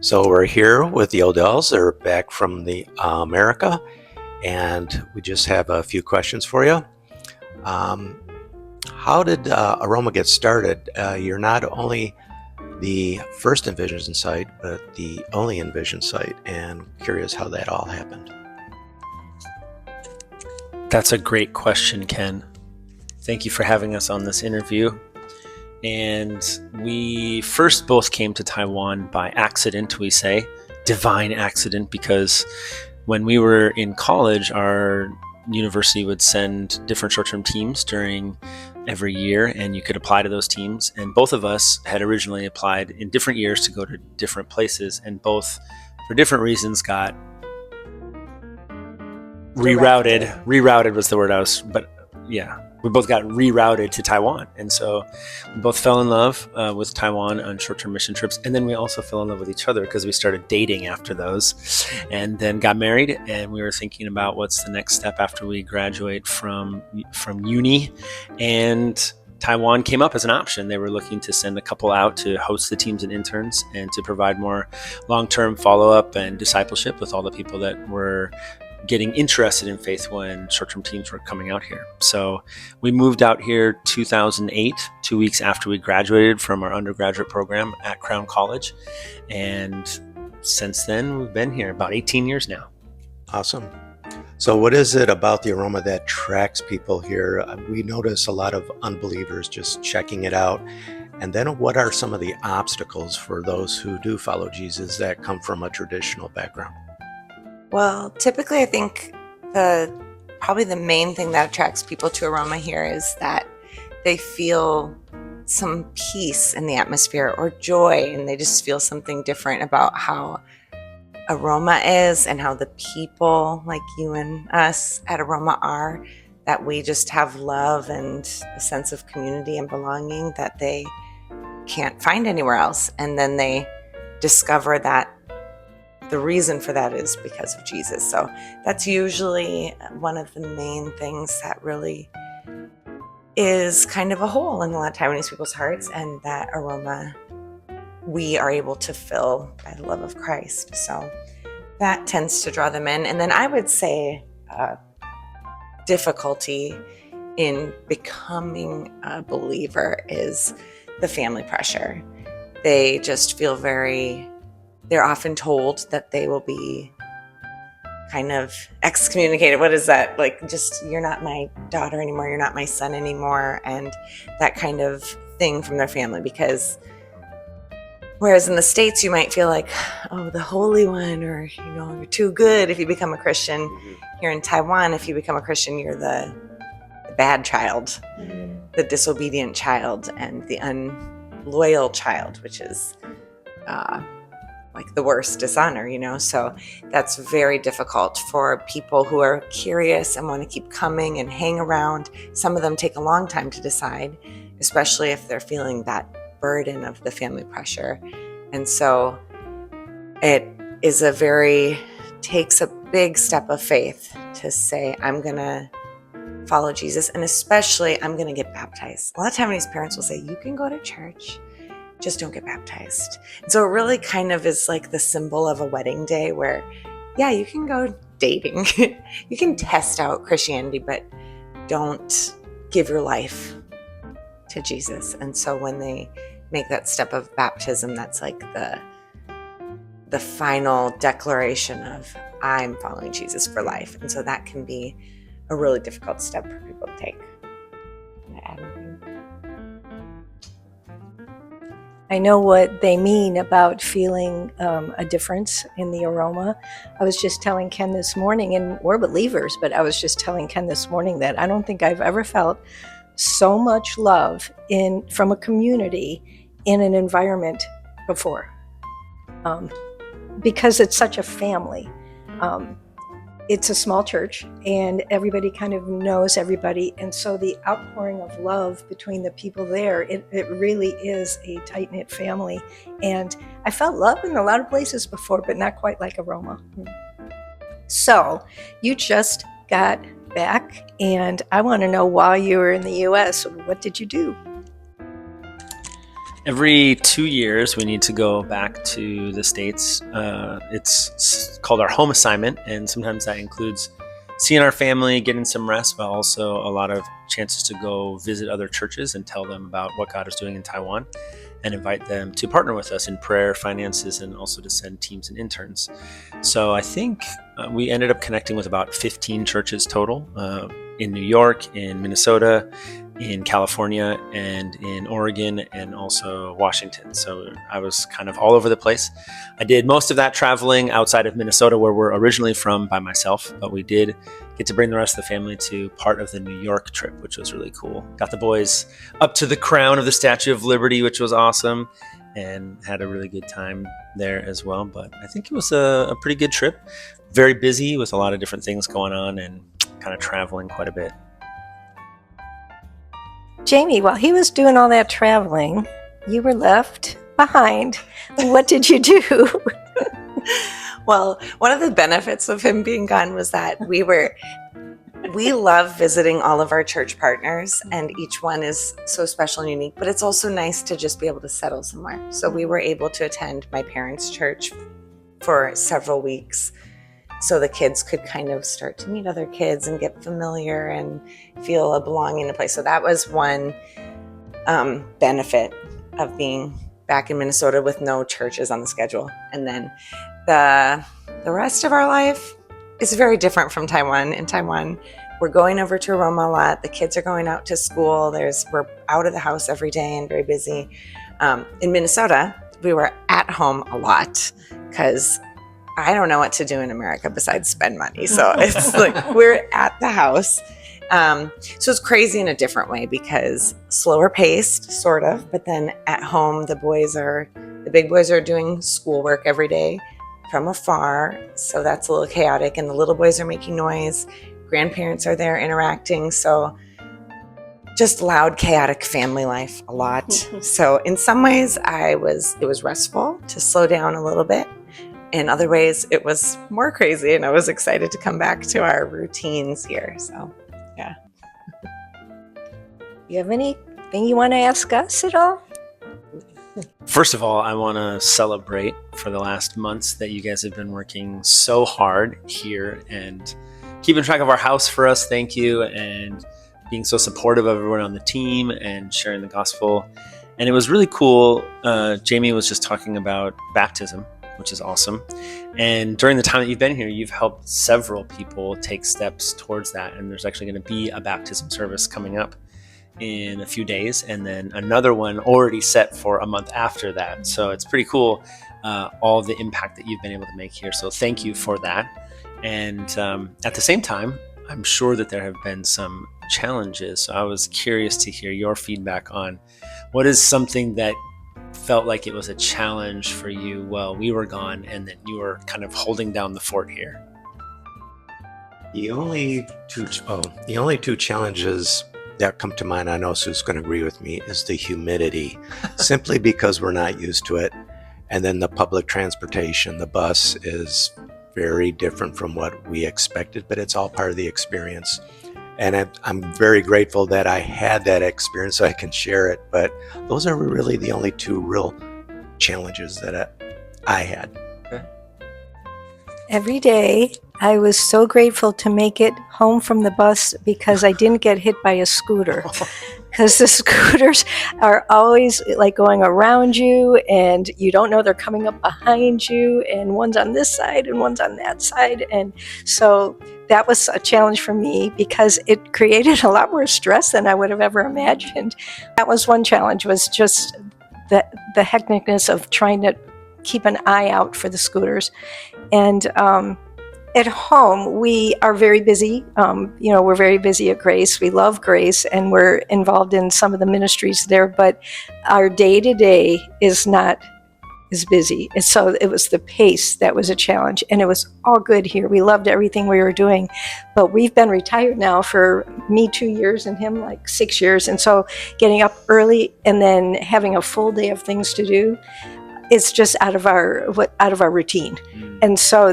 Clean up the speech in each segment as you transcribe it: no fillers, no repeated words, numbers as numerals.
So we're here with the Odells. They're back from the America, and we just have a few questions for you. Um, how did Aroma get started? You're not only the first Envision site, but the only Envision site, and curious how that all happened. That's a great question, Ken. Thank you for having us on this interview. And we first both came to Taiwan by accident, we say, divine accident, because when we were in college, our university would send different short-term teams during every year, and you could apply to those teams. And both of us had originally applied in different years to go to different places, and both, for different reasons, got rerouted. Rerouted was the word we both got rerouted to Taiwan. And so we both fell in love with Taiwan on short-term mission trips. And then we also fell in love with each other because we started dating after those, and then got married. And we were thinking about what's the next step after we graduate from uni. And Taiwan came up as an option. They were looking to send a couple out to host the teams and interns and to provide more long-term follow-up and discipleship with all the people that were getting interested in faith when short-term teams were coming out here. So we moved out here 2008, 2 weeks after we graduated from our undergraduate program at Crown College. And since then, we've been here about 18 years now. Awesome. So what is it about the Aroma that attracts people here? We notice a lot of unbelievers just checking it out. And then what are some of the obstacles for those who do follow Jesus that come from a traditional background? Well, typically I think probably the main thing that attracts people to Aroma here is that they feel some peace in the atmosphere or joy, and they just feel something different about how Aroma is and how the people like you and us at Aroma are, that we just have love and a sense of community and belonging that they can't find anywhere else. And then they discover that the reason for that is because of Jesus. So that's usually one of the main things that really is kind of a hole in a lot of Taiwanese people's hearts, and that Aroma we are able to fill by the love of Christ. So that tends to draw them in. And then I would say difficulty in becoming a believer is the family pressure. They just feel they're often told that they will be kind of excommunicated. What is that? Like, just, you're not my daughter anymore, you're not my son anymore, and that kind of thing from their family. Because whereas in the States, you might feel like, oh, the Holy One, or, you're too good if you become a Christian. Mm-hmm. Here in Taiwan, if you become a Christian, you're the bad child, the disobedient child, and the unloyal child, which is like the worst dishonor, So that's very difficult for people who are curious and want to keep coming and hang around. Some of them take a long time to decide, especially if they're feeling that burden of the family pressure. And so it takes a big step of faith to say, I'm going to follow Jesus, and especially I'm going to get baptized. A lot of Taiwanese parents will say, you can go to church, just don't get baptized. And so it really kind of is like the symbol of a wedding day where, yeah, you can go dating. You can test out Christianity, but don't give your life to Jesus. And so when they make that step of baptism, that's like the final declaration of, I'm following Jesus for life. And so that can be a really difficult step for people to take. I know what they mean about feeling a difference in the aroma. I was just telling Ken this morning, and we're believers, but I was just telling Ken this morning that I don't think I've ever felt so much love from a community in an environment before, because it's such a family. It's a small church, and everybody kind of knows everybody, and so the outpouring of love between the people there, it really is a tight-knit family. And I felt love in a lot of places before, but not quite like Aroma. So you just got back, and I want to know, while you were in the U.S., what did you do? Every 2 years, we need to go back to the States. It's called our home assignment, and sometimes that includes seeing our family, getting some rest, but also a lot of chances to go visit other churches and tell them about what God is doing in Taiwan and invite them to partner with us in prayer, finances, and also to send teams and interns. So I think we ended up connecting with about 15 churches total in New York, in Minnesota, in California, and in Oregon, and also Washington. So I was kind of all over the place. I did most of that traveling outside of Minnesota, where we're originally from, by myself, but we did get to bring the rest of the family to part of the New York trip, which was really cool. Got the boys up to the crown of the Statue of Liberty, which was awesome, and had a really good time there as well. But I think it was a pretty good trip. Very busy with a lot of different things going on and kind of traveling quite a bit. Jamie, while he was doing all that traveling, you were left behind. What did you do? Well, one of the benefits of him being gone was that we love visiting all of our church partners, and each one is so special and unique, but it's also nice to just be able to settle somewhere. So we were able to attend my parents' church for several weeks so the kids could kind of start to meet other kids and get familiar and feel a belonging in a place. So that was one benefit of being back in Minnesota with no churches on the schedule. And then the rest of our life is very different from Taiwan. In Taiwan, we're going over to Aroma a lot. The kids are going out to school. We're out of the house every day and very busy. In Minnesota, we were at home a lot because I don't know what to do in America besides spend money. So it's like we're at the house. So it's crazy in a different way because slower paced, sort of. But then at home, the big boys are doing schoolwork every day from afar. So that's a little chaotic. And the little boys are making noise. Grandparents are there interacting. So just loud, chaotic family life a lot. So in some ways, it was restful to slow down a little bit. In other ways, it was more crazy, and I was excited to come back to our routines here. So, yeah. You have anything you want to ask us at all? First of all, I want to celebrate for the last months that you guys have been working so hard here and keeping track of our house for us. Thank you. And being so supportive of everyone on the team and sharing the gospel. And it was really cool. Jamie was just talking about baptism, which is awesome. And during the time that you've been here, you've helped several people take steps towards that. And there's actually going to be a baptism service coming up in a few days, and then another one already set for a month after that. So it's pretty cool, all the impact that you've been able to make here. So thank you for that. And at the same time, I'm sure that there have been some challenges. So I was curious to hear your feedback on what is something that felt like it was a challenge for you while we were gone and that you were kind of holding down the fort here. The only two challenges that come to mind, I know Sue's going to agree with me, is the humidity, simply because we're not used to it. And then the public transportation, the bus is very different from what we expected, but it's all part of the experience. And I'm very grateful that I had that experience so I can share it. But those are really the only two real challenges that I had. Every day, I was so grateful to make it home from the bus because I didn't get hit by a scooter. Because the scooters are always like going around you and you don't know they're coming up behind you, and one's on this side and one's on that side. And so that was a challenge for me because it created a lot more stress than I would have ever imagined. That was one challenge, was just the hecticness of trying to keep an eye out for the scooters. And at home, we are very busy. We're very busy at Grace. We love Grace, and we're involved in some of the ministries there, but our day-to-day is not as busy. And so it was the pace that was a challenge, and it was all good here. We loved everything we were doing, but we've been retired now for me 2 years and him like 6 years. And so getting up early and then having a full day of things to do, it's just out of our routine. And so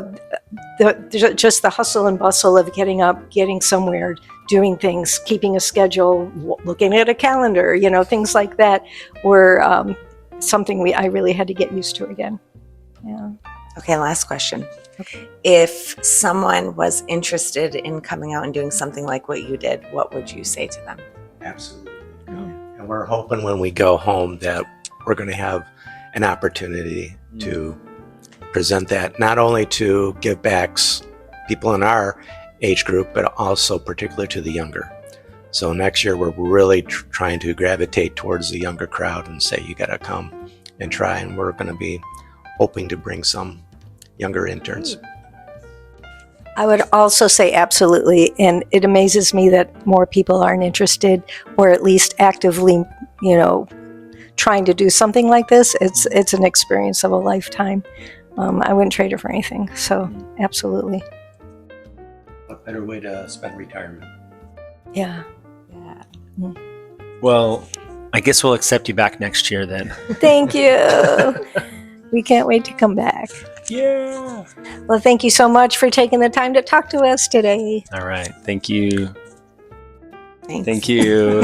just the hustle and bustle of getting up, getting somewhere, doing things, keeping a schedule, looking at a calendar, things like that were something I really had to get used to again. Yeah. Okay, last question. Okay. If someone was interested in coming out and doing something like what you did, what would you say to them? Absolutely. And we're hoping when we go home that we're going to have an opportunity to present that not only to give backs people in our age group, but also particularly to the younger. So next year we're really trying to gravitate towards the younger crowd and say, you got to come and try. And we're going to be hoping to bring some younger interns. I would also say absolutely, and it amazes me that more people aren't interested, or at least actively, trying to do something like this. It's an experience of a lifetime. I wouldn't trade it for anything. So absolutely, What better way to spend retirement? yeah. Yeah. Well, I guess we'll accept you back next year then. Thank you. We can't wait to come back. Yeah. Well, thank you so much for taking the time to talk to us today. All right. Thank you. Thanks. Thank you.